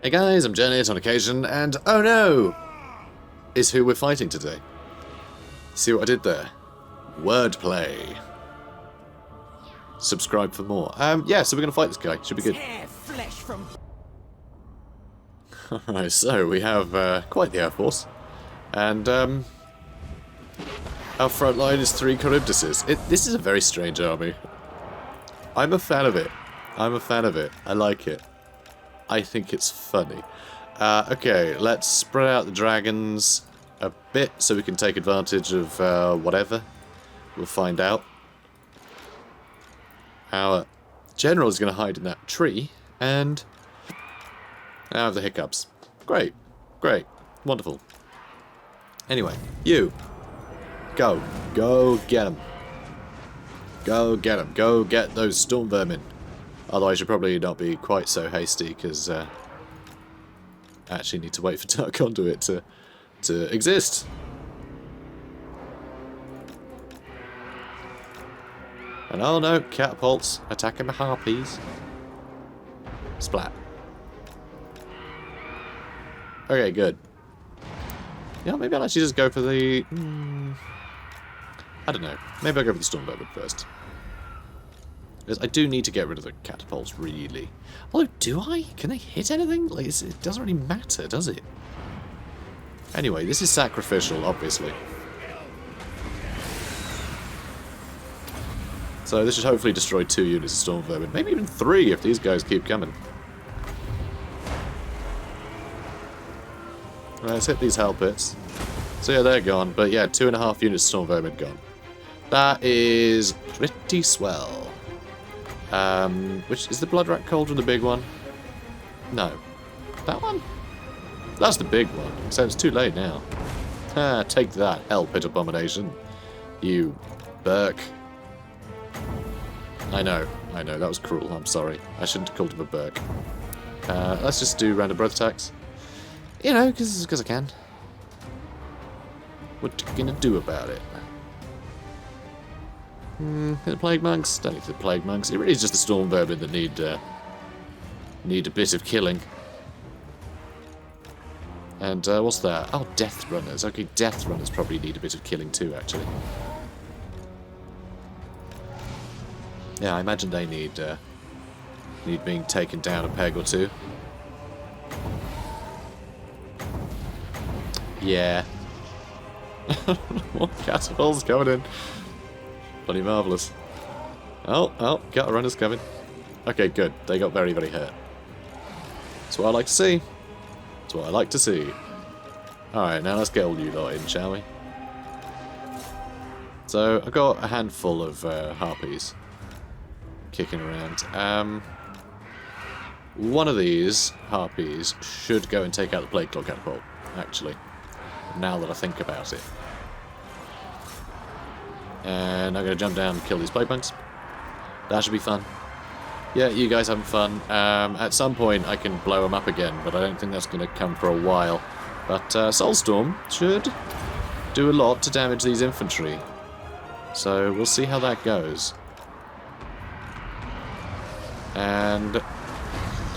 Hey guys, I'm Janet on occasion, and oh no! Is who we're fighting today. See what I did there? Wordplay. Subscribe for more. Yeah, so we're gonna fight this guy. Should be good. Alright, so we have quite the air force. And our front line is 3 Charybdises. This is a very strange army. I'm a fan of it. I like it. I think it's funny. Okay, let's spread out the dragons a bit so we can take advantage of whatever. We'll find out. Our general is going to hide in that tree, and I have the hiccups. Great, great, wonderful. Anyway, you go get them. Go get them. Go get those storm vermin. Otherwise, you'll probably not be quite so hasty, because I actually need to wait for Dark Conduit to exist. And oh no, catapults attacking the harpies. Splat. Okay, good. Yeah, maybe I'll actually just go for the... I don't know. Maybe I'll go for the storm vermin first. Because I do need to get rid of the catapults, really. Although, do I? Can they hit anything? Like, it doesn't really matter, does it? Anyway, this is sacrificial, obviously. So this should hopefully destroy 2 units of storm vermin. Maybe even 3 if these guys keep coming. Right, let's hit these hell pits. So yeah, they're gone. But yeah, 2.5 units of storm vermin gone. That is pretty swell. Which is the Blood Rat Cauldron the big one? No. That one? That's the big one. So it's too late now. Ah, take that, Hell Pit Abomination. You Burke. I know, that was cruel, I'm sorry. I shouldn't have called him a Burke. Let's just do random breath attacks. You know, because I can. What you gonna do about it? The Plague Monks? Don't need the Plague Monks. It really is just the Storm Vermin that need a bit of killing. And what's that? Oh, Death Runners. Okay, Death Runners probably need a bit of killing too, actually. Yeah, I imagine they need being taken down a peg or two. Yeah. More catapults coming in. Bloody marvellous. Oh, gutter runners coming. Okay, good. They got very, very hurt. That's what I like to see. That's what I like to see. Alright, now let's get all you lot in, shall we? So, I've got a handful of harpies kicking around. One of these harpies should go and take out the Plague Claw catapult, actually. Now that I think about it. And I'm going to jump down and kill these Plague Monks. That should be fun. Yeah, you guys having fun. At some point I can blow them up again, but I don't think that's going to come for a while. But Soulstorm should do a lot to damage these infantry. So we'll see how that goes. And did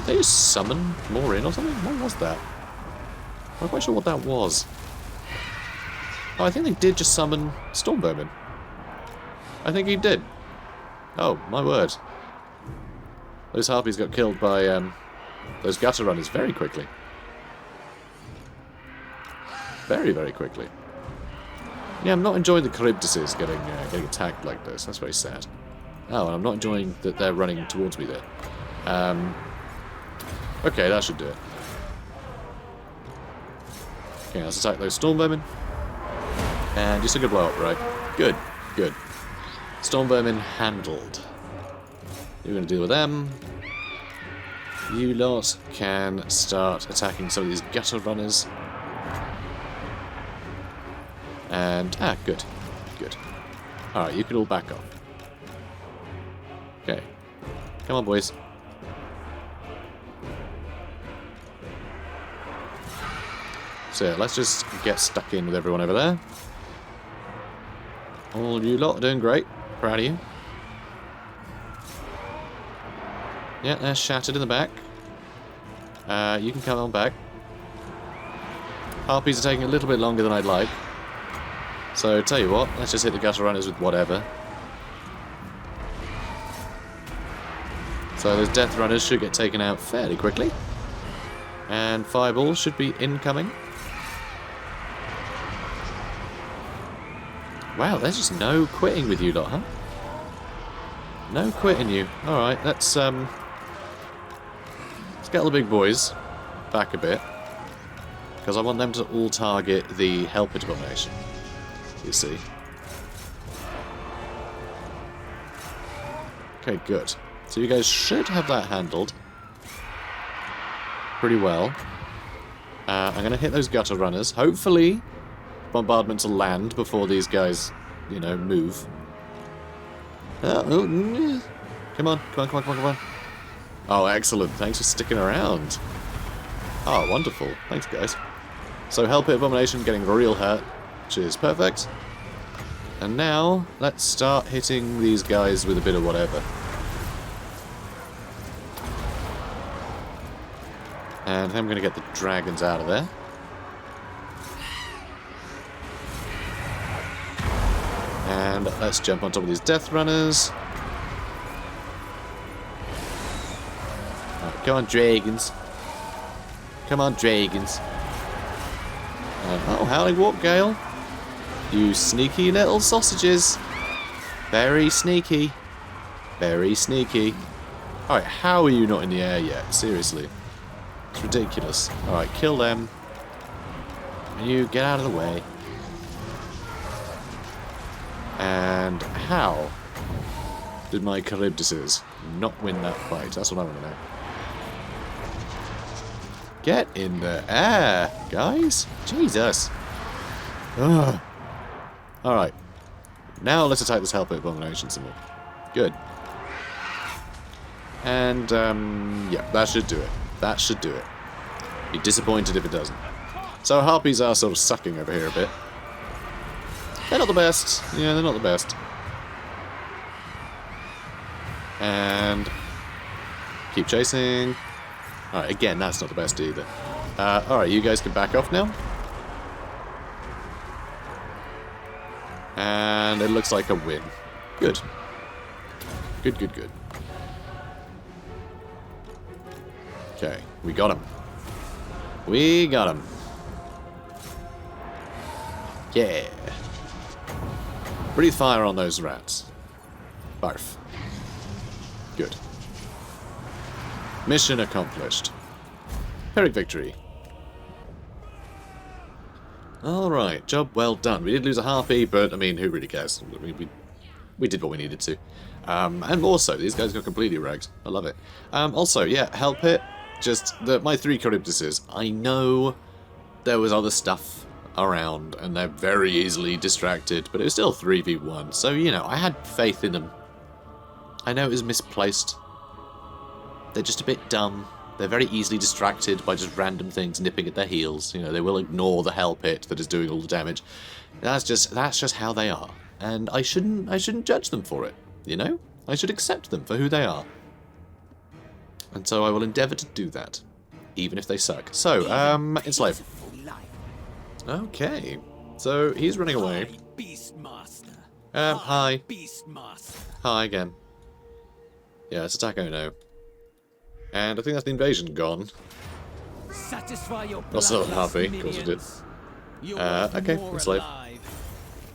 they just summon more in or something? What was that? I'm not quite sure what that was. Oh, I think they did just summon Storm Vermin. I think he did. Oh, my word. Those harpies got killed by those gutter runners very quickly. Very, very quickly. Yeah, I'm not enjoying the Charybdises getting attacked like this. That's very sad. Oh, and I'm not enjoying that they're running towards me there. Okay, that should do it. Okay, let's attack those storm vermin. And you're still gonna blow up, right? Good, good. Storm vermin handled. You're gonna deal with them. You lot can start attacking some of these gutter runners. And good, good. Alright, you can all back off. Okay. Come on, boys. So yeah, let's just get stuck in with everyone over there. All you lot are doing great. Proud of you. Yeah, they're shattered in the back. You can come on back. Harpies are taking a little bit longer than I'd like. So, tell you what, let's just hit the gutter runners with whatever. So those death runners should get taken out fairly quickly. And fireballs should be incoming. Wow, there's just no quitting with you lot, huh? No quitting you. Alright, let's get all the big boys back a bit. Because I want them to all target the Helper Abomination. You see. Okay, good. So you guys should have that handled pretty well. I'm going to hit those gutter runners. Hopefully, bombardments will land before these guys, you know, move. Come on. Oh, excellent. Thanks for sticking around. Oh, wonderful. Thanks, guys. So, Hellpit Abomination getting real hurt, which is perfect. And now, let's start hitting these guys with a bit of whatever. And I'm going to get the dragons out of there. And let's jump on top of these death runners. Right, come on, dragons. Come on, dragons. Oh, Howling Warp Gale. You sneaky little sausages. Very sneaky. Very sneaky. Alright, how are you not in the air yet? Seriously. It's ridiculous. Alright, kill them. And you get out of the way. And how did my Charybdises not win that fight? That's what I want to know. Get in the air, guys. Jesus. Ugh. Alright. Now let's attack this Hellpit Abomination some more. Good. And, yeah, that should do it. That should do it. Be disappointed if it doesn't. So Harpies are sort of sucking over here a bit. They're not the best. Yeah, they're not the best. And keep chasing. Alright, again, that's not the best either. Alright, you guys can back off now. And it looks like a win. Good. Good, good, good. Okay, we got him. We got him. Yeah. Breathe fire on those rats. Barf. Good. Mission accomplished. Pyrrhic victory. Alright, job well done. We did lose a harpy, but, I mean, who really cares? We did what we needed to. And also, these guys got completely wrecked. I love it. Also, yeah, Hellpit. Just, my 3 Charybdises. I know there was other stuff around, and they're very easily distracted, but it was still 3v1, so, you know, I had faith in them. I know it was misplaced. They're just a bit dumb. They're very easily distracted by just random things nipping at their heels. You know, they will ignore the Hellpit that is doing all the damage. That's just how they are. And I shouldn't judge them for it, you know? I should accept them for who they are. And so I will endeavour to do that, even if they suck. So, enslave. Okay. So, he's running away. Hi. Hi again. Yeah, let's attack Ono. And I think that's the invasion gone. Not so happy, of course it did. Okay, enslave.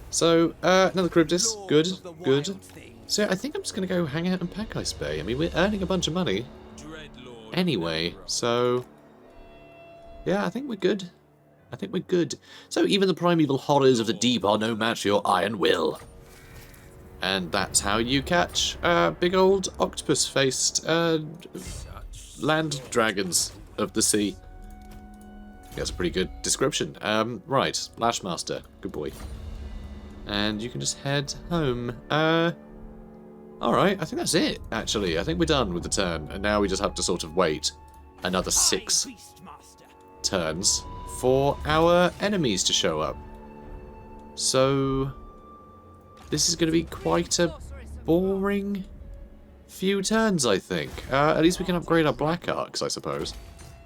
So, another Charybdis. Good, good. So, I think I'm just going to go hang out in Pack Ice Bay. I mean, we're earning a bunch of money. Anyway, so... yeah, I think we're good. I think we're good. So, even the primeval horrors of the deep are no match for your iron will. And that's how you catch big old octopus-faced land dragons of the sea. That's a pretty good description. Right, Lashmaster, good boy. And you can just head home. Alright, I think that's it, actually. I think we're done with the turn, and now we just have to sort of wait another 6 turns for our enemies to show up. So, this is going to be quite a boring few turns, I think. At least we can upgrade our Black Arcs, I suppose.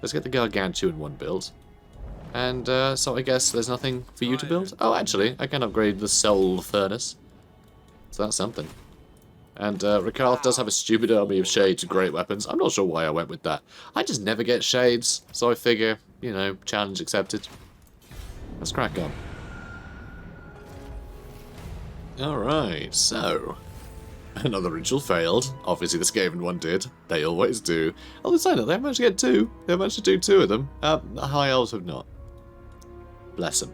Let's get the Gargantuan one built. And so I guess there's nothing for you to build? Oh, actually, I can upgrade the Soul Furnace. So that's something. And Rakarth does have a stupid army of Shades great weapons. I'm not sure why I went with that. I just never get Shades, so I figure, you know, challenge accepted. Let's crack on. Alright, so... another ritual failed. Obviously the Skaven one did. They always do. On the side note, they haven't managed to get 2. They managed to do 2 of them. The High Elves have not. Bless them.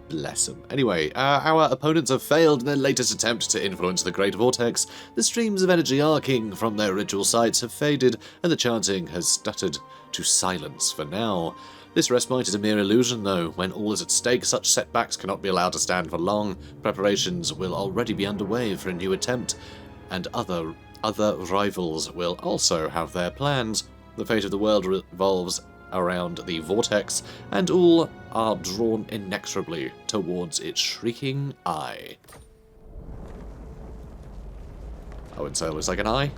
Bless them. Anyway, our opponents have failed in their latest attempt to influence the Great Vortex. The streams of energy arcing from their ritual sites have faded, and the chanting has stuttered to silence for now. This respite is a mere illusion, though. When all is at stake, such setbacks cannot be allowed to stand for long. Preparations will already be underway for a new attempt, and other rivals will also have their plans. The fate of the world revolves around the vortex, and all are drawn inexorably towards its shrieking eye. I wouldn't say it looks like an eye.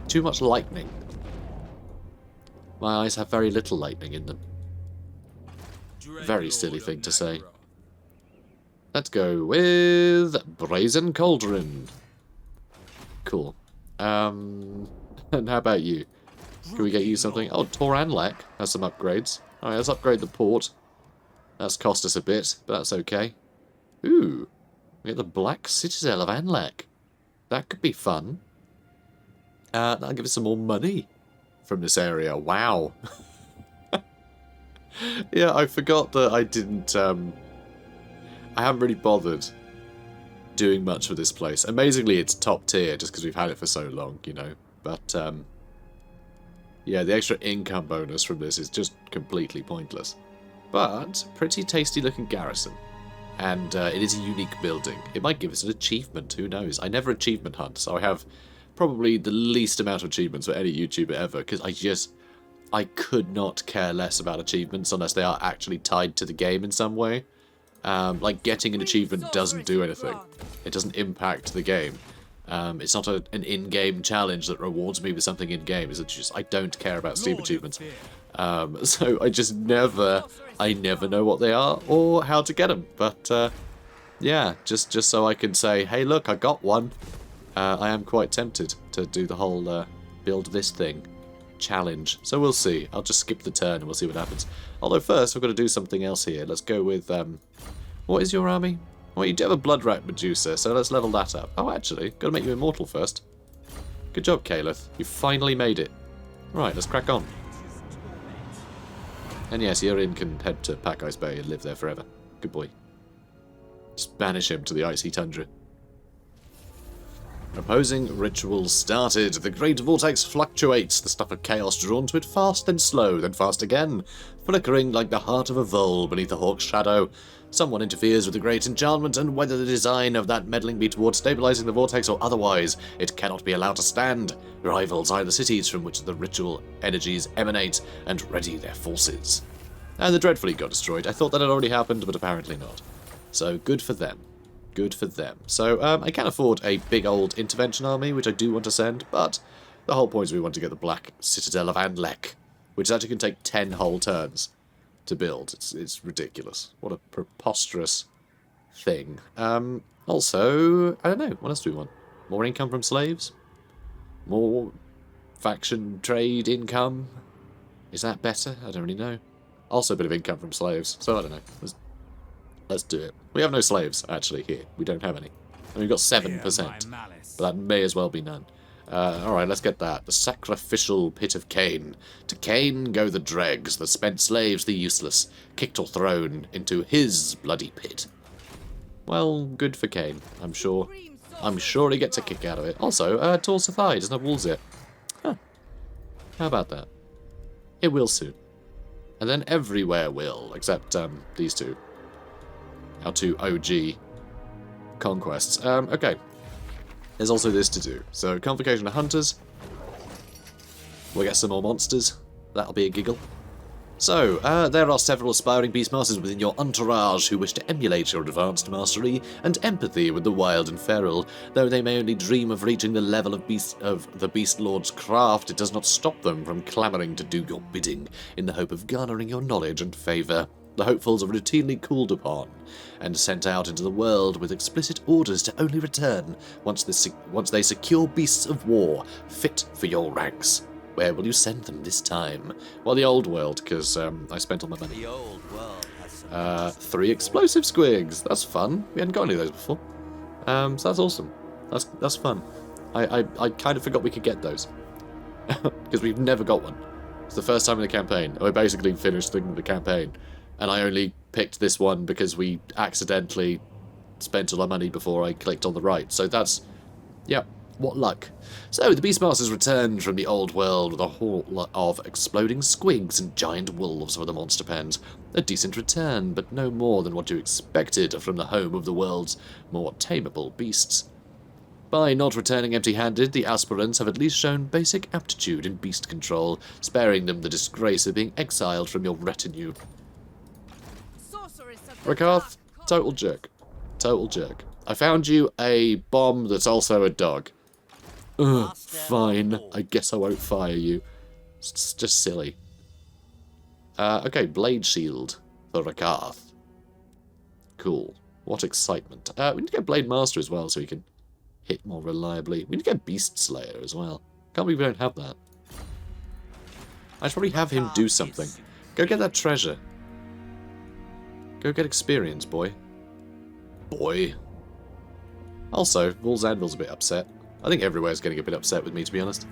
Too much lightning. My eyes have very little lightning in them. Very silly thing to say. Let's go with Brazen Cauldron. Cool. And how about you? Can we get you something? Oh, Toranlek has some upgrades. Alright, let's upgrade the port. That's cost us a bit, but that's okay. Ooh, we get the Black Citadel of Anlek. That could be fun. That'll give us some more money from this area. Wow. Yeah, I forgot that I didn't, I haven't really bothered doing much for this place. Amazingly, it's top tier just because we've had it for so long, you know. But, yeah, the extra income bonus from this is just completely pointless. But, pretty tasty looking garrison. And it is a unique building. It might give us an achievement, who knows. I never achievement hunt, so I have probably the least amount of achievements for any YouTuber ever, because I could not care less about achievements unless they are actually tied to the game in some way. Like, getting an achievement doesn't do anything. It doesn't impact the game. It's not an in-game challenge that rewards me with something in-game. It's just, I don't care about Steam achievements. So I just never know what they are or how to get them. But, yeah, just so I can say, hey, look, I got one. I am quite tempted to do the whole build this thing challenge. So we'll see. I'll just skip the turn and we'll see what happens. Although first, we've got to do something else here. Let's go with, what is your army? Well, you do have a Blood Rat Medusa, so let's level that up. Oh, actually, got to make you immortal first. Good job, Alith. You finally made it. Right, let's crack on. And yes, Irin can head to Pack Ice Bay and live there forever. Good boy. Just banish him to the icy tundra. Opposing rituals started. The great vortex fluctuates, the stuff of chaos drawn to it fast and slow, then fast again, flickering like the heart of a vole beneath a hawk's shadow. Someone interferes with the great enchantment, and whether the design of that meddling be towards stabilizing the vortex or otherwise, it cannot be allowed to stand. Rivals are the cities from which the ritual energies emanate, and ready their forces. And the Dread Fleet got destroyed. I thought that had already happened, but apparently not. So, good for them. Good for them. So, I can afford a big old intervention army, which I do want to send, but the whole point is we want to get the Black Citadel of Anlek, which actually can take 10 whole turns to build. It's ridiculous. What a preposterous thing. Also, I don't know, what else do we want? More income from slaves? More faction trade income? Is that better? I don't really know. Also a bit of income from slaves, so I don't know. Let's do it. We have no slaves, actually, here. We don't have any. And we've got 7%, but that may as well be none. Alright, let's get that. The sacrificial pit of Cain. To Cain go the dregs, the spent slaves, the useless, kicked or thrown into his bloody pit. Well, good for Cain, I'm sure. I'm sure he gets a kick out of it. Also, Tor Sathai doesn't have walls yet. Huh. How about that? It will soon. And then everywhere will, except these two. Our two OG conquests. Okay. There's also this to do. So, Convocation of Hunters. We'll get some more monsters. That'll be a giggle. So, there are several aspiring Beastmasters within your entourage who wish to emulate your advanced mastery and empathy with the wild and feral. Though they may only dream of reaching the level of the Beastlord's craft, it does not stop them from clamouring to do your bidding in the hope of garnering your knowledge and favour. The hopefuls are routinely called upon and sent out into the world with explicit orders to only return once they secure beasts of war fit for your ranks. Where will you send them this time? Well, the old world, because I spent all my money. The old world has some 3 explosive squigs. That's fun. We hadn't got any of those before. So that's awesome. That's fun. I kind of forgot we could get those. Because we've never got one. It's the first time in the campaign. I basically finished the campaign. And I only picked this one because we accidentally spent all our money before I clicked on the right. So that's... yeah. What luck. So, the Beastmasters returned from the old world with a haul of exploding squigs and giant wolves for the monster pens. A decent return, but no more than what you expected from the home of the world's more tameable beasts. By not returning empty-handed, the aspirants have at least shown basic aptitude in beast control, sparing them the disgrace of being exiled from your retinue. Rakarth, total jerk. Total jerk. I found you a bomb that's also a dog. Ugh, fine. I guess I won't fire you. It's just silly. Okay, Blade Shield for Rakarth. Cool. What excitement. We need to get Blade Master as well so he can hit more reliably. We need to get Beast Slayer as well. Can't believe we don't have that. I should probably have him do something. Go get that treasure. Go get experience, boy. Boy. Also, Vol's Anvil's a bit upset. I think everywhere's getting a bit upset with me, to be honest.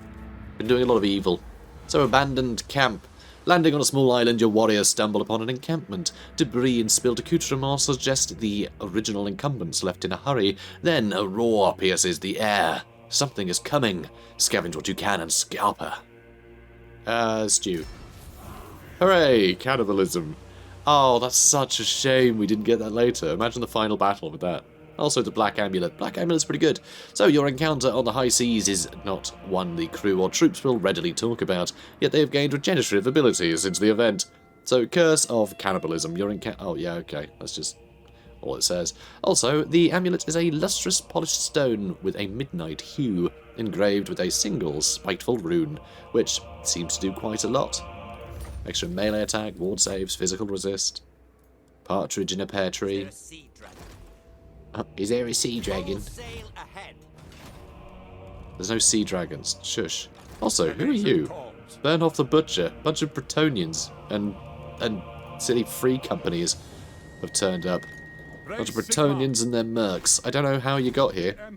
Been doing a lot of evil. So, abandoned camp. Landing on a small island, your warriors stumble upon an encampment. Debris and spilled accoutrements suggest the original incumbents left in a hurry. Then a roar pierces the air. Something is coming. Scavenge what you can and scalp her. Stew. Hooray! Cannibalism. Oh, that's such a shame we didn't get that later. Imagine the final battle with that. Also the Black Amulet. Black Amulet's pretty good. So your encounter on the high seas is not one the crew or troops will readily talk about, yet they have gained regenerative abilities since the event. So Curse of Cannibalism. Your encounter... oh, yeah, okay. That's just all it says. Also, the amulet is a lustrous polished stone with a midnight hue, engraved with a single spiteful rune, which seems to do quite a lot. Extra melee attack, ward saves, physical resist. Partridge in a pear tree. Is there a sea dragon? There's no sea dragons. Shush. Also, who are you? Bernhoff the Butcher. Bunch of Bretonians and silly free companies have turned up. Bunch of Bretonians and their mercs. I don't know how you got here. I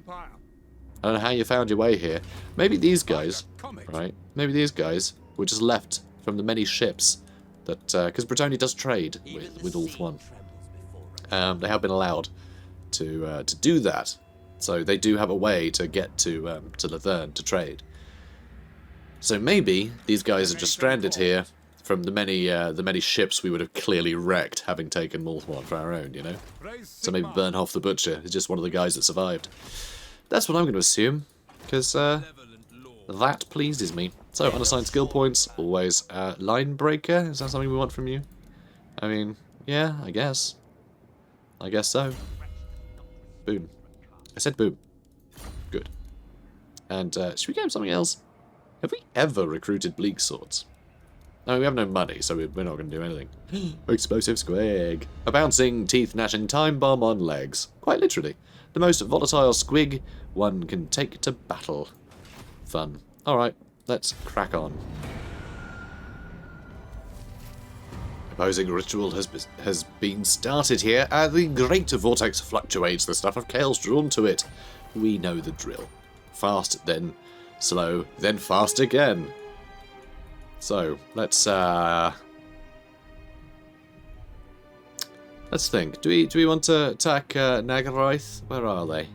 don't know how you found your way here. Maybe these guys, right? Maybe these guys were just left from the many ships that, because Bretonia does trade with Ulthuan. They have been allowed to do that, so they do have a way to get to Lethern to trade. So maybe these guys are just stranded here from the many ships we would have clearly wrecked, having taken Ulthuan for our own, you know. So maybe Bernhoff the Butcher is just one of the guys that survived. That's what I'm going to assume, because that pleases me. So unassigned skill points, always. Line Breaker, is that something we want from you? I mean, yeah, I guess. I guess so. Boom. I said boom. Good. And, should we get him something else? Have we ever recruited Bleak Swords? No, we have no money, so we're not going to do anything. Explosive squig. A bouncing, teeth-gnashing time bomb on legs. Quite literally. The most volatile squig one can take to battle. Fun. Alright, let's crack on. Opposing ritual has been started here. The great vortex fluctuates, the stuff of chaos drawn to it. We know the drill. Fast, then slow, then fast again. So, let's think. Do we want to attack Nagaroth? Where are they?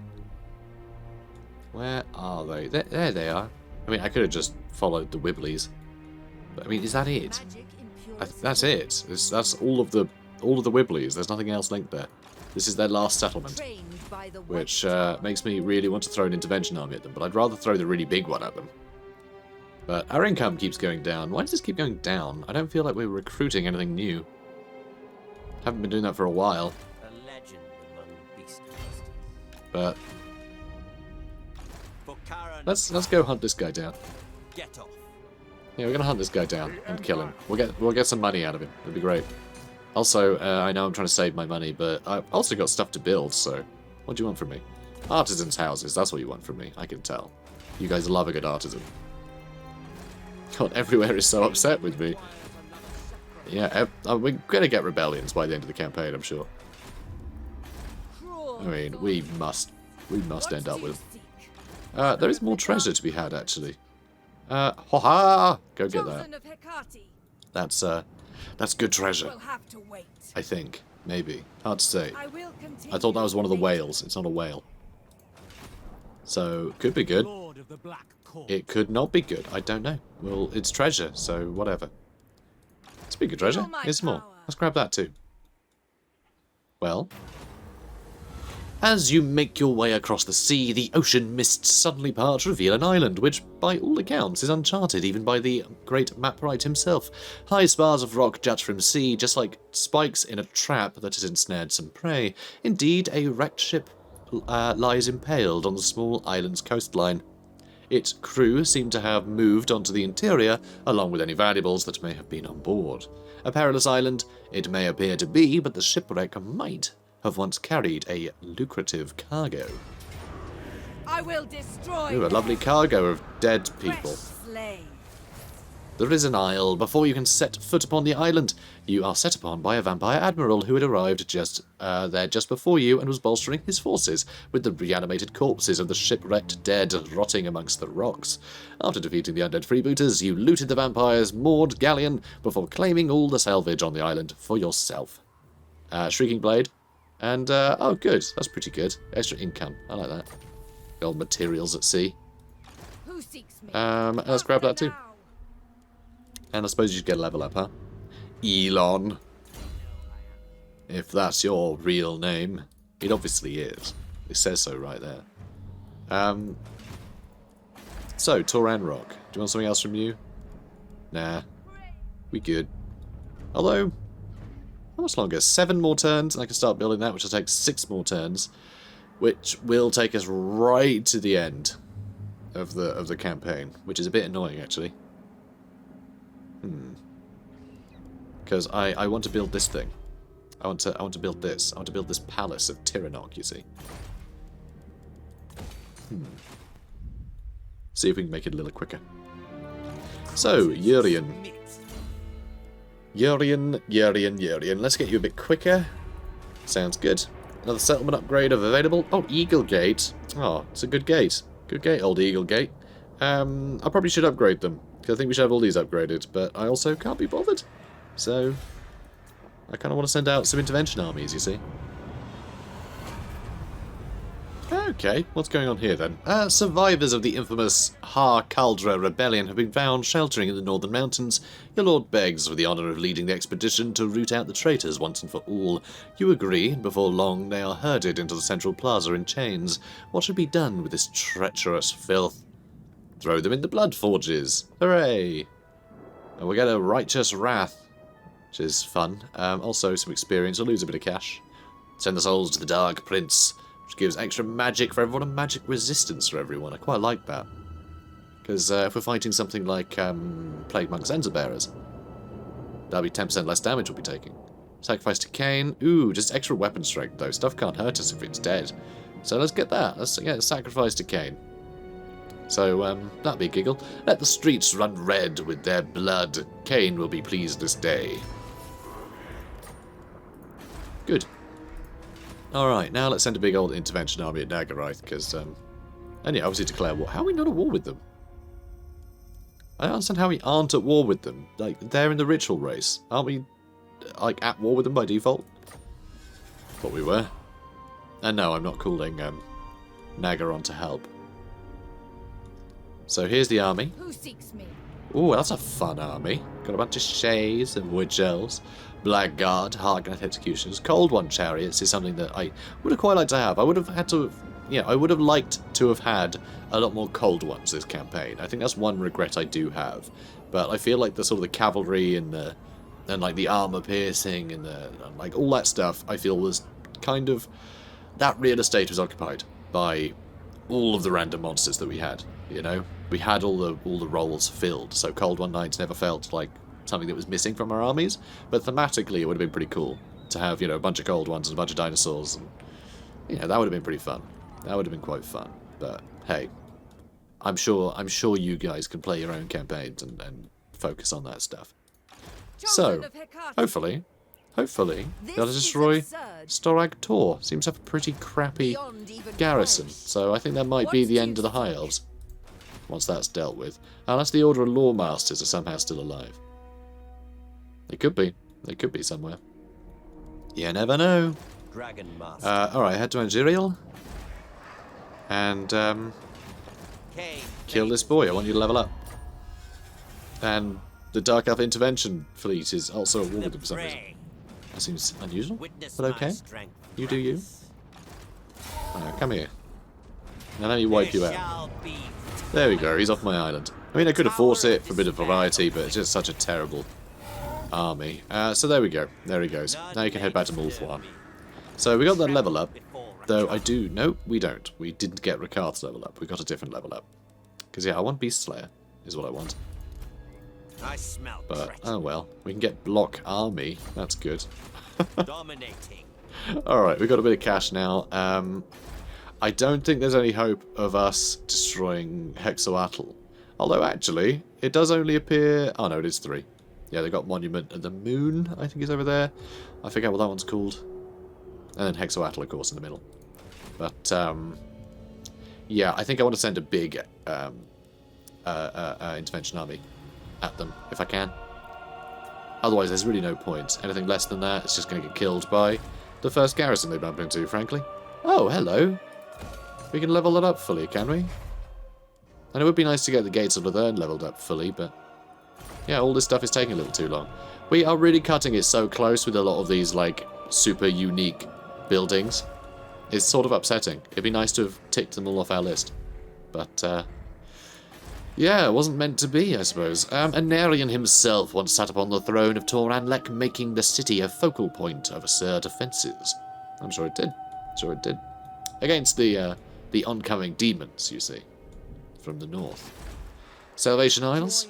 Where are they? There they are. I mean, I could have just followed the Wibblies. But, I mean, is that it? That's it. That's all of the Wibblies. There's nothing else linked there. This is their last settlement, which makes me really want to throw an intervention army at them. But I'd rather throw the really big one at them. But our income keeps going down. Why does this keep going down? I don't feel like we're recruiting anything new. Haven't been doing that for a while. A legend among beastmasters. But For Karond, let's go hunt this guy down. get off. Yeah, we're gonna hunt this guy down and kill him. We'll get some money out of him. It'll be great. Also, I know I'm trying to save my money, but I've also got stuff to build. So, what do you want from me? Artisans' houses. That's what you want from me. I can tell. You guys love a good artisan. God, everywhere is so upset with me. Yeah, we're gonna get rebellions by the end of the campaign, I'm sure. I mean, we must end up with. There is more treasure to be had, actually. Ha! Go get that. That's good treasure. I think, maybe, hard to say. I thought that was one of the whales. It's not a whale. So could be good. It could not be good. I don't know. Well, it's treasure, so whatever. Speaking of treasure, here's some more. Let's grab that too. Well, as you make your way across the sea, the ocean mists suddenly part to reveal an island, which, by all accounts, is uncharted even by the great mapwright himself. High spars of rock jut from sea, just like spikes in a trap that has ensnared some prey. Indeed, a wrecked ship lies impaled on the small island's coastline. Its crew seem to have moved onto the interior, along with any valuables that may have been on board. A perilous island it may appear to be, but the shipwreck might have once carried a lucrative cargo. I will destroy Ooh, a lovely cargo of dead people. There is an isle. Before you can set foot upon the island, you are set upon by a vampire admiral who had arrived just before you and was bolstering his forces with the reanimated corpses of the shipwrecked dead rotting amongst the rocks. After defeating the undead freebooters, you looted the vampire's moored galleon before claiming all the salvage on the island for yourself. Shrieking Blade. And, oh good, that's pretty good. Extra income, I like that. Gold materials at sea. Who seeks me? Let's grab that too. And I suppose you should get a level up, huh? Elon. If that's your real name. It obviously is. It says so right there. So, Toran Rock. Do you want something else from you? Nah. We good. Although, how much longer? 7 more turns, and I can start building that, which will take 6 more turns. Which will take us right to the end of the campaign. Which is a bit annoying, actually. Because I want to build this thing. I want to build this. I want to build this palace of Tiranoc, you see. See if we can make it a little quicker. So, Yurian. Yurian. Let's get you a bit quicker. Sounds good. Another settlement upgrade available. Oh, Eagle Gate. Oh, it's a good gate. Good gate, old Eagle Gate. I probably should upgrade them. I think we should have all these upgraded, but I also can't be bothered. So, I kind of want to send out some intervention armies, you see. Okay, what's going on here then? Survivors of the infamous Har-Kaldra rebellion have been found sheltering in the northern mountains. Your lord begs for the honour of leading the expedition to root out the traitors once and for all. You agree, and before long they are herded into the central plaza in chains. What should be done with this treacherous filth? Throw them in the blood forges. Hooray! And we'll get a righteous wrath, which is fun. Also some experience. We'll lose a bit of cash. Send the souls to the Dark Prince, which gives extra magic for everyone and magic resistance for everyone. I quite like that. Because if we're fighting something like Plague Monks and Bearers, that'll be 10% less damage we'll be taking. Sacrifice to Cain. Ooh, just extra weapon strength though. Stuff can't hurt us if it's dead. So let's get that. Let's get Sacrifice to Cain. So, that'll be a giggle. Let the streets run red with their blood. Cain will be pleased this day. Good. Alright, now let's send a big old intervention army at Nagarythe, because, and yeah, obviously declare war. How are we not at war with them? I don't understand how we aren't at war with them. Like, they're in the ritual race. Aren't we, like, at war with them by default? Thought we were. And no, I'm not calling, Naga on to help. So here's the army. Who seeks me? Ooh, that's a fun army. Got a bunch of Shays and Witch Elves, Blackguard, Harkneth Executioners, Cold One Chariots is something that I would have quite liked to have. I would have had to yeah, I would have liked to have had a lot more cold ones this campaign. I think that's one regret I do have. But I feel like the sort of the cavalry and like the armor piercing and like all that stuff, I feel was kind of, that real estate was occupied by all of the random monsters that we had. You know, we had all the roles filled, so Cold One Knights never felt like something that was missing from our armies. But thematically, it would have been pretty cool to have, you know, a bunch of cold ones and a bunch of dinosaurs, and you know, that would have been pretty fun. That would have been quite fun. But hey, I'm sure you guys can play your own campaigns and focus on that stuff. So, hopefully, they'll destroy Storag Tor. Seems to have a pretty crappy garrison, so I think that might be the end of the High Elves once that's dealt with. Unless the Order of Lawmasters are somehow still alive. They could be. They could be somewhere. You never know. Alright, head to Angerial. And, kill this boy. I want you to level up. And the Dark Elf Intervention fleet is also at war with them for some reason. That seems unusual, but okay. You do you. Come here. Now let me wipe you out. There we go, he's off my island. I mean, I could have fought it for a bit of variety, but it's just such a terrible army. So there we go. There he goes. Now you can head back to Ulthuan. So we got that level up, though I do... No, we don't. We didn't get Rakarth's level up. We got a different level up. Because, yeah, I want Beast Slayer, is what I want. But, oh well. We can get Block Army. That's good. Dominating. Alright, we've got a bit of cash now. I don't think there's any hope of us destroying Hexoatl. Although, actually, it does only appear... Oh, no, it is 3. Yeah, they got Monument of the Moon, I think is over there. I forget what that one's called. And then Hexoatl, of course, in the middle. But, yeah, I think I want to send a big intervention army at them, if I can. Otherwise, there's really no point. Anything less than that, it's just going to get killed by the first garrison they bump into, frankly. Oh, hello. We can level that up fully, can we? And it would be nice to get the Gates of Luthern leveled up fully, but... yeah, all this stuff is taking a little too long. We are really cutting it so close with a lot of these, like, super unique buildings. It's sort of upsetting. It'd be nice to have ticked them all off our list. But, yeah, it wasn't meant to be, I suppose. Anarion himself once sat upon the throne of Toranlek, making the city a focal point of Asur defences. I'm sure it did. Sure it did. Against the oncoming demons, you see, from the north. Salvation Isles.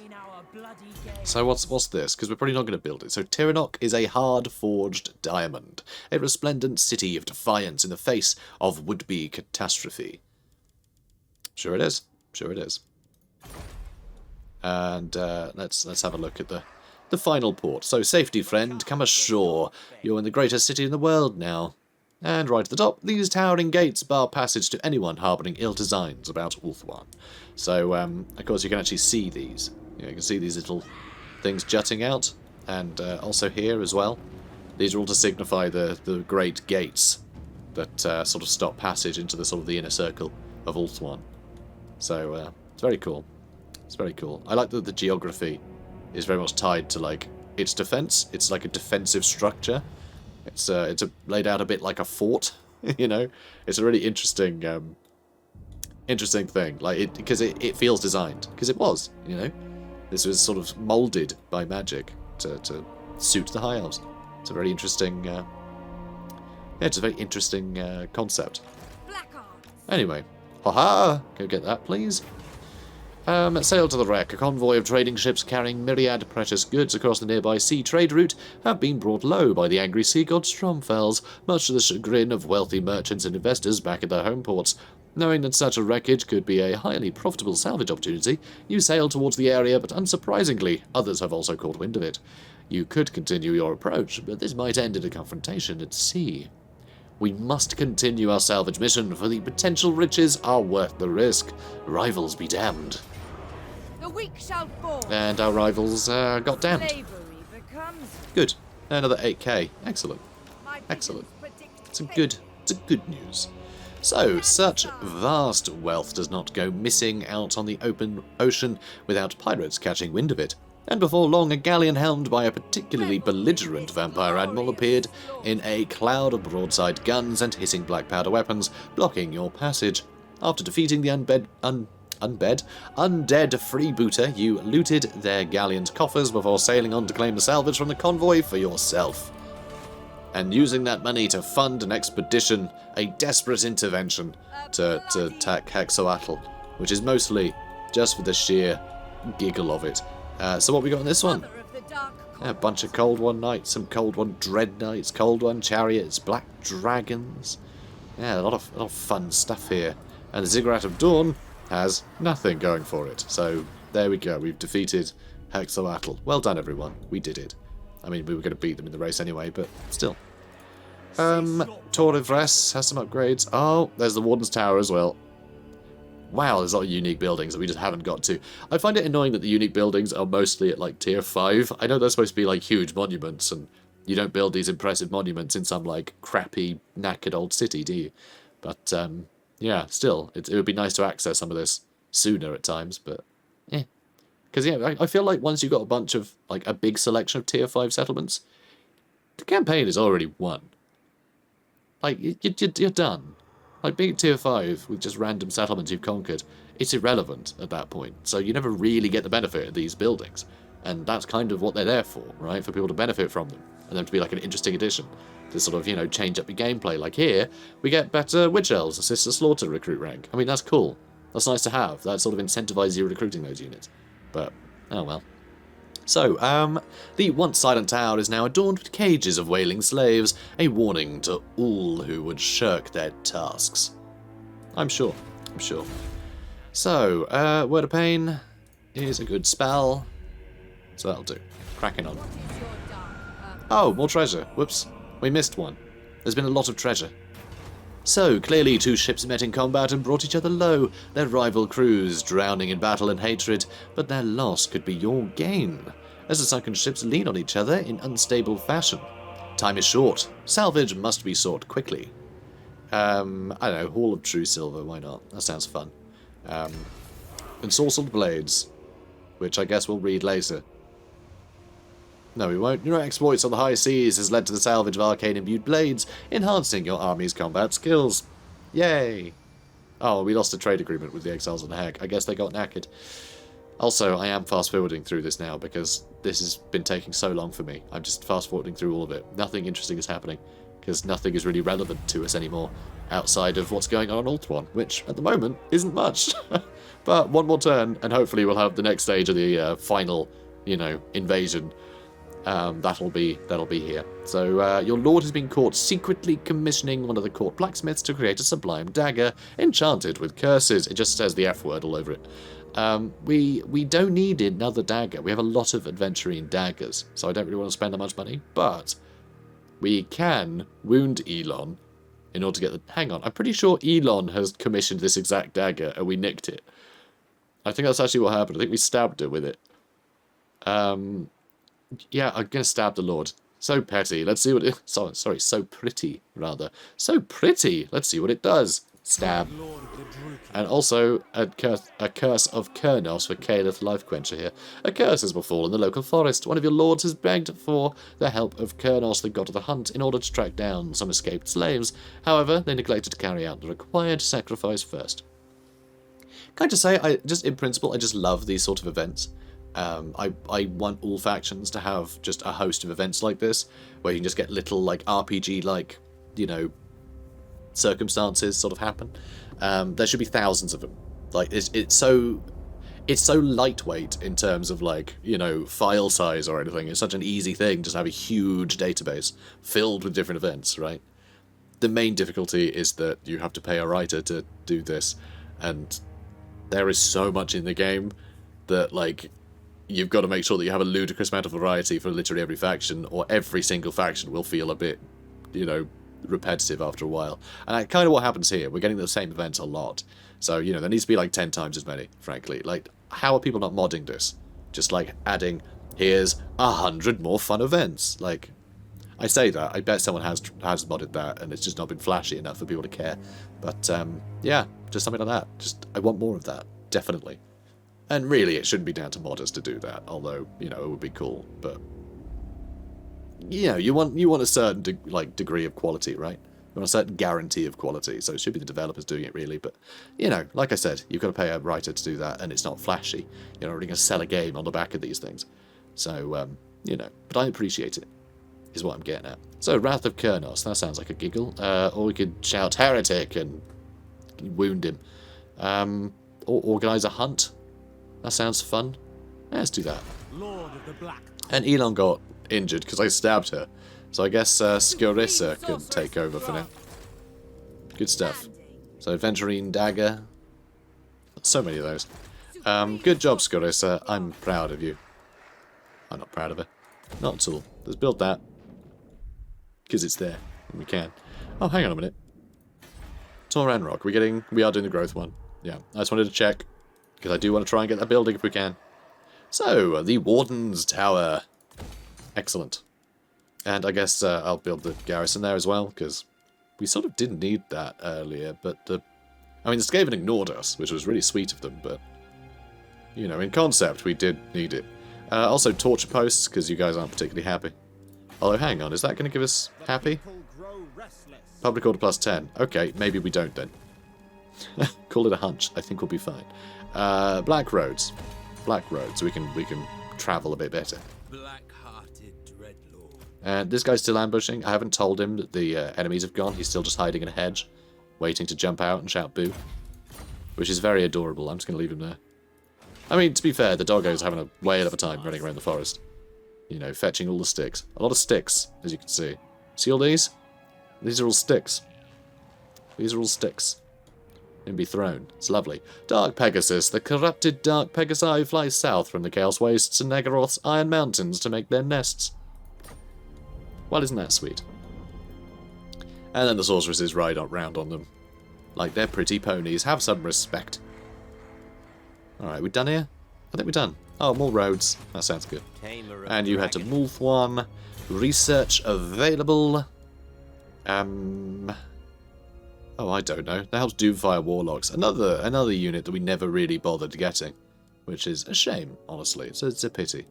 So what's this? Because we're probably not going to build it. So Tiranoc is a hard-forged diamond. A resplendent city of defiance in the face of would-be catastrophe. Sure it is. Sure it is. And let's have a look at the final port. So, safety friend, come ashore. You're in the greatest city in the world now. And right at the top, these towering gates bar passage to anyone harbouring ill designs about Ulthuan. So, of course, you can actually see these. You can see these little things jutting out, and also here as well. These are all to signify the great gates that sort of stop passage into the sort of the inner circle of Ulthuan. So, it's very cool. It's very cool. I like that the geography is very much tied to, like, its defense. It's like a defensive structure. It's laid out a bit like a fort, you know. It's a really interesting thing, like because it feels designed, because it was, you know. This was sort of molded by magic to suit the High Elves. It's a very interesting, yeah, it's a very interesting concept. Anyway, haha, go get that, please. Sail to the wreck. A convoy of trading ships carrying myriad precious goods across the nearby sea trade route have been brought low by the angry sea god Stromfels, much to the chagrin of wealthy merchants and investors back at their home ports. Knowing that such a wreckage could be a highly profitable salvage opportunity, you sail towards the area, but unsurprisingly, others have also caught wind of it. You could continue your approach, but this might end in a confrontation at sea. We must continue our salvage mission, for the potential riches are worth the risk. Rivals be damned. The weak shall fall. And our rivals got damned. Good. Another 8k. Excellent. Excellent. It's a good news. So, such vast wealth does not go missing out on the open ocean without pirates catching wind of it. And before long, a galleon helmed by a particularly belligerent vampire admiral appeared in a cloud of broadside guns and hissing black powder weapons, blocking your passage. After defeating the undead freebooter, you looted their galleon's coffers before sailing on to claim the salvage from the convoy for yourself. And using that money to fund an expedition, a desperate intervention to attack Hexoatl, which is mostly just for the sheer giggle of it. So what we got in this one? A bunch of Cold One Knights, some Cold One Dread Knights, Cold One Chariots, Black Dragons. Yeah, a lot of fun stuff here. And the Ziggurat of Dawn has nothing going for it. So there we go. We've defeated Hexoatl. Well done, everyone. We did it. I mean, we were going to beat them in the race anyway, but still. Tor of Vres has some upgrades. Oh, there's the Wardens Tower as well. Wow, there's a lot of unique buildings that we just haven't got to. I find it annoying that the unique buildings are mostly at, like, tier 5. I know they're supposed to be, like, huge monuments, and you don't build these impressive monuments in some, like, crappy, knackered old city, do you? But, yeah, still, it would be nice to access some of this sooner at times, but, eh. Because, yeah, I feel like once you've got a bunch of, like, a big selection of tier 5 settlements, the campaign is already won. Like, you're done. Like, being tier 5 with just random settlements you've conquered, it's irrelevant at that point. So you never really get the benefit of these buildings. And that's kind of what they're there for, right? For people to benefit from them. And them to be like an interesting addition. To sort of, you know, change up your gameplay. Like here, we get better Witch Elves, assist the Slaughter recruit rank. I mean, that's cool. That's nice to have. That sort of incentivizes you recruiting those units. But, oh well. So, the once silent tower is now adorned with cages of wailing slaves, a warning to all who would shirk their tasks. I'm sure. So, Word of Pain is a good spell, so that'll do. Cracking on. Oh, more treasure. Whoops. We missed one. There's been a lot of treasure. So, clearly two ships met in combat and brought each other low, their rival crews drowning in battle and hatred, but their loss could be your gain, as the sunken ships lean on each other in unstable fashion. Time is short. Salvage must be sought quickly. I don't know, Hall of True Silver, why not? That sounds fun. Ensorcelled Blades, which I guess we'll read later. No, we won't. Your exploits on the high seas has led to the salvage of arcane-imbued blades, enhancing your army's combat skills. Yay! Oh, we lost a trade agreement with the Exiles on the Hag. I guess they got knackered. Also, I am fast-forwarding through this now, because this has been taking so long for me. I'm just fast-forwarding through all of it. Nothing interesting is happening, because nothing is really relevant to us anymore, outside of what's going on Ulthuan, which, at the moment, isn't much. But one more turn, and hopefully we'll have the next stage of the final, you know, invasion. That'll be here. So, your lord has been caught secretly commissioning one of the court blacksmiths to create a sublime dagger, enchanted with curses. It just says the F word all over it. We don't need another dagger. We have a lot of adventuring daggers, so I don't really want to spend that much money, but we can wound Elon in order to get the... Hang on, I'm pretty sure Elon has commissioned this exact dagger, and we nicked it. I think that's actually what happened. I think we stabbed her with it. Yeah, I'm going to stab the Lord. So petty. Let's see what it... Sorry, so pretty, rather. So pretty! Let's see what it does. Stab. And also, a curse of Kurnos for Calith Lifequencher here. A curse has befallen the local forest. One of your lords has begged for the help of Kurnos, the god of the hunt, in order to track down some escaped slaves. However, they neglected to carry out the required sacrifice first. Can I just say, in principle, I just love these sort of events. I want all factions to have just a host of events like this, where you can just get little, like, RPG-like, you know, circumstances sort of happen. There should be thousands of them. Like, it's so lightweight in terms of, like, you know, file size or anything. It's such an easy thing just to have a huge database filled with different events, right? The main difficulty is that you have to pay a writer to do this, and there is so much in the game that, like, you've got to make sure that you have a ludicrous amount of variety for literally every faction, or every single faction will feel a bit, you know, repetitive after a while. And that's kind of what happens here. We're getting the same events a lot. So, you know, there needs to be like 10 times as many, frankly. Like, how are people not modding this? Just like adding, here's 100 more fun events. Like, I say that, I bet someone has modded that, and it's just not been flashy enough for people to care. But, yeah, just something like that. Just, I want more of that, definitely. And really, it shouldn't be down to modders to do that, although, you know, it would be cool. But, you know, you want a certain degree of quality, right? You want a certain guarantee of quality, so it should be the developers doing it, really. But, you know, like I said, you've got to pay a writer to do that, and it's not flashy. You're not really going to sell a game on the back of these things. So, you know, but I appreciate it, is what I'm getting at. So, Wrath of Kurnos, that sounds like a giggle. Or we could shout heretic and wound him. Or organise a hunt. That sounds fun. Yeah, let's do that. Lord of the Black. And Elon got injured because I stabbed her. So I guess Skorissa can take over for now. Good stuff. So Adventurine Dagger. So many of those. Good job, Skorissa. I'm proud of you. I'm not proud of her. Not at all. Let's build that. Because it's there. And we can. Oh, hang on a minute. Toranrock. We are doing the growth one. Yeah, I just wanted to check. Because I do want to try and get that building if we can. So, the Wardens Tower. Excellent. And I guess I'll build the garrison there as well, because we sort of didn't need that earlier, but the Skaven ignored us, which was really sweet of them, but, you know, in concept, we did need it. Also, torture posts, because you guys aren't particularly happy. Although, hang on, is that going to give us happy? Public order plus 10. Okay, maybe we don't then. Call it a hunch. I think we'll be fine. Black roads. Black roads. We can travel a bit better. Black-hearted dreadlord. And this guy's still ambushing. I haven't told him that the enemies have gone. He's still just hiding in a hedge, waiting to jump out and shout boo. Which is very adorable. I'm just going to leave him there. I mean, to be fair, the doggo's having a whale of a time running around the forest. You know, fetching all the sticks. A lot of sticks, as you can see. See all these? These are all sticks. These are all sticks. And be thrown. It's lovely. Dark Pegasus. The corrupted Dark Pegasi fly south from the Chaos Wastes and Nagaroth's Iron Mountains to make their nests. Well, isn't that sweet? And then the sorceresses ride round on them. Like they're pretty ponies. Have some respect. Alright, we done here? I think we're done. Oh, more roads. That sounds good. And you head to Ulthuan. Research available. Oh, I don't know. The hell's Doomfire Warlocks? Another unit that we never really bothered getting. Which is a shame, honestly. It's a pity.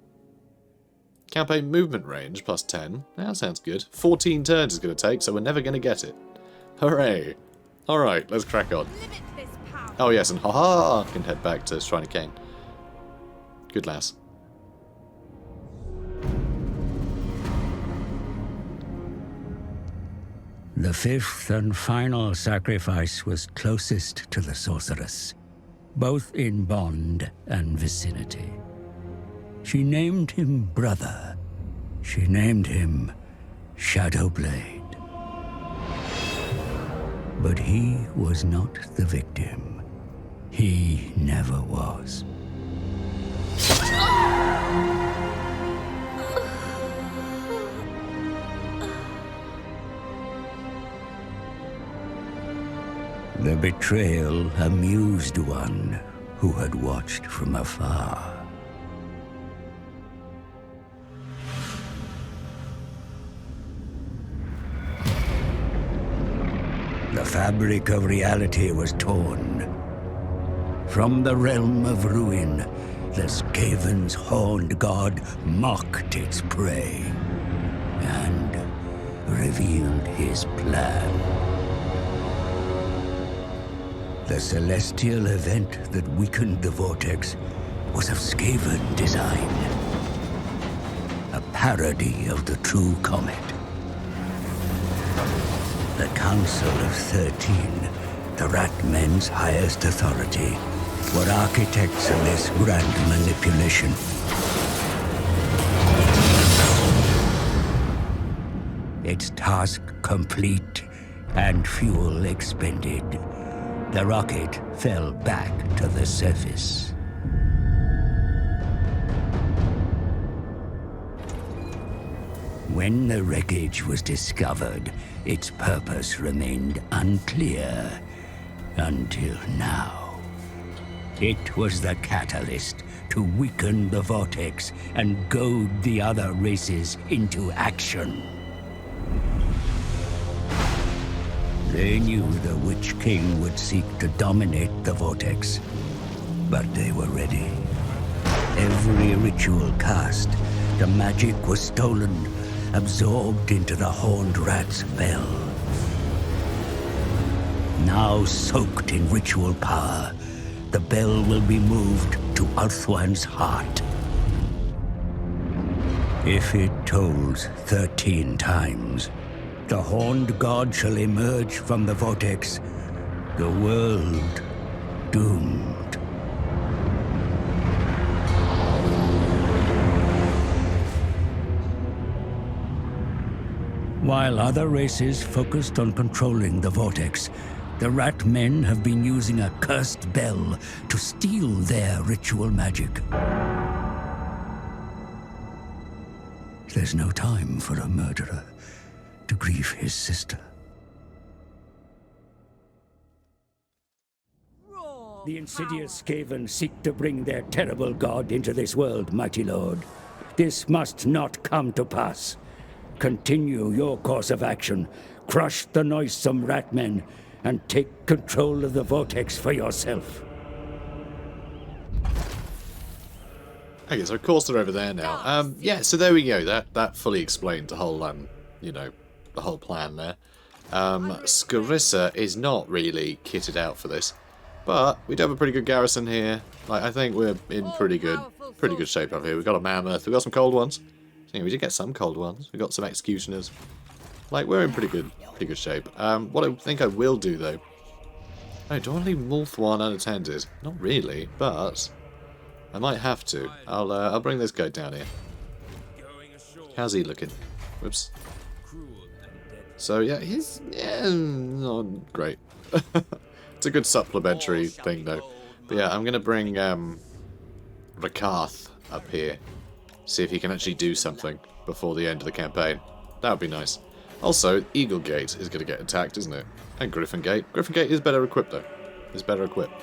Campaign movement range, plus 10. That sounds good. 14 turns is going to take, so we're never going to get it. Hooray! Alright, let's crack on. Oh yes, and haha! Can head back to Shrine of Cain. Good lass. The fifth and final sacrifice was closest to the sorceress, both in bond and vicinity. She named him brother. She named him Shadowblade. But he was not the victim. He never was. The betrayal amused one who had watched from afar. The fabric of reality was torn. From the realm of ruin, the Skaven's horned god mocked its prey and revealed his plan. The celestial event that weakened the Vortex was of Skaven design. A parody of the true comet. The Council of 13, the Rat Men's highest authority, were architects of this grand manipulation. Its task complete and fuel expended, the rocket fell back to the surface. When the wreckage was discovered, its purpose remained unclear until now. It was the catalyst to weaken the Vortex and goad the other races into action. They knew the Witch King would seek to dominate the Vortex, but they were ready. every ritual cast, the magic was stolen, absorbed into the Horned Rat's bell. Now soaked in ritual power, the bell will be moved to Ulthuan's heart. If it tolls 13 times, the Horned God shall emerge from the vortex, the world doomed. While other races focused on controlling the vortex, the Rat Men have been using a cursed bell to steal their ritual magic. There's no time for a murderer to grieve his sister. Raw The insidious power. Skaven seek to bring their terrible god into this world, mighty lord. This must not come to pass. Continue your course of action, crush the noisome Ratmen, and take control of the vortex for yourself. Okay, so of course they're over there now. Yeah, so there we go. That fully explained the whole, you know, the whole plan there. Scarissa is not really kitted out for this, but we do have a pretty good garrison here. Like, I think we're in pretty good shape over here. We've got a mammoth. We've got some cold ones. Yeah, we did get some cold ones. We've got some executioners. Like, we're in pretty good shape. What I think I will do though. Oh, do I want to leave Ulthuan unattended? Not really, but I might have to. I'll bring this guy down here. How's he looking? Whoops. So yeah, he's not great. It's a good supplementary thing though. But yeah, I'm gonna bring Rakarth up here. See if he can actually do something before the end of the campaign. That would be nice. Also, Eagle Gate is going to get attacked, isn't it? And Griffin Gate. Griffin Gate is better equipped though. Is better equipped.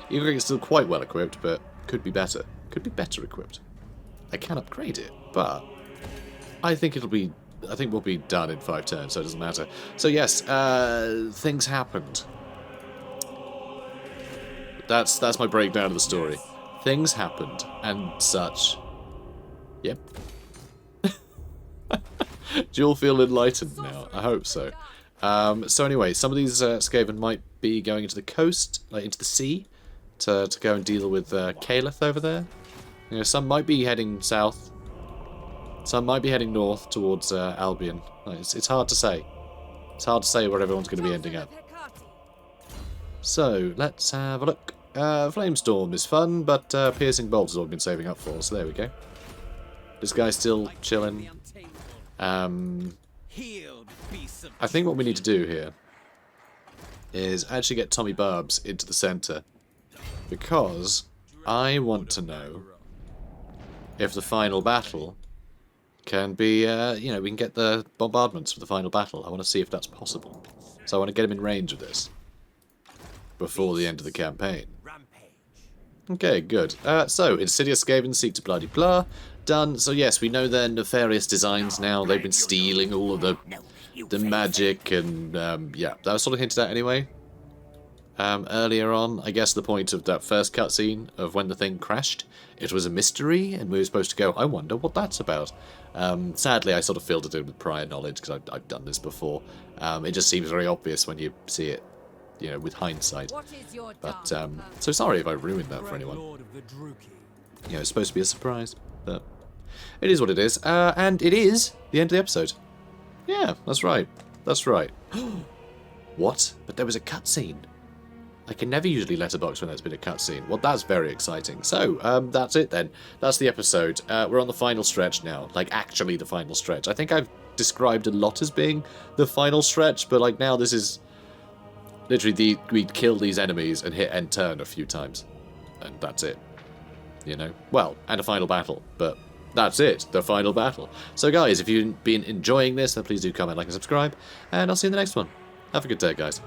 Eagle Gate is still quite well equipped, but could be better. Could be better equipped. I can upgrade it, but I think we'll be done in 5 turns, so it doesn't matter. So yes, things happened. That's my breakdown of the story. Things happened and such. Yep. Do you all feel enlightened now? I hope so. So anyway, some of these Skaven might be going into the coast, like into the sea, to go and deal with Calith over there. You know, some might be heading south. Some might be heading north towards Albion. Like, it's hard to say. It's hard to say where everyone's going to be ending up. So, let's have a look. Flamestorm is fun, but Piercing Bolt is all we've been saving up for, so there we go. This guy's still chilling. I think what we need to do here is actually get Tommy Barbs into the centre, because I want to know if the final battle can be, you know, we can get the bombardments for the final battle. I want to see if that's possible. So I want to get him in range of this before the end of the campaign. Okay, good. So, Insidious Skaven seek to bloody blah. Done. So yes, we know their nefarious designs now. They've been stealing all of the magic and, yeah, that was sort of hinted at anyway. Earlier on, I guess the point of that first cutscene of when the thing crashed, it was a mystery, and we were supposed to go, I wonder what that's about. Sadly, I sort of filtered it with prior knowledge, because I've done this before. It just seems very obvious when you see it, you know, with hindsight. But, so sorry if I ruined that for anyone. You know, it's supposed to be a surprise, but it is what it is. And it is the end of the episode. Yeah, that's right. That's right. What? But there was a cutscene. I can never usually letterbox when there's been a cutscene. Well, that's very exciting. So, that's it then. That's the episode. We're on the final stretch now. Like, actually the final stretch. I think I've described a lot as being the final stretch, but, like, now this is literally we kill these enemies and hit end turn a few times. And that's it. You know? Well, and a final battle, but that's it. The final battle. So, guys, if you've been enjoying this, then please do comment, like, and subscribe, and I'll see you in the next one. Have a good day, guys.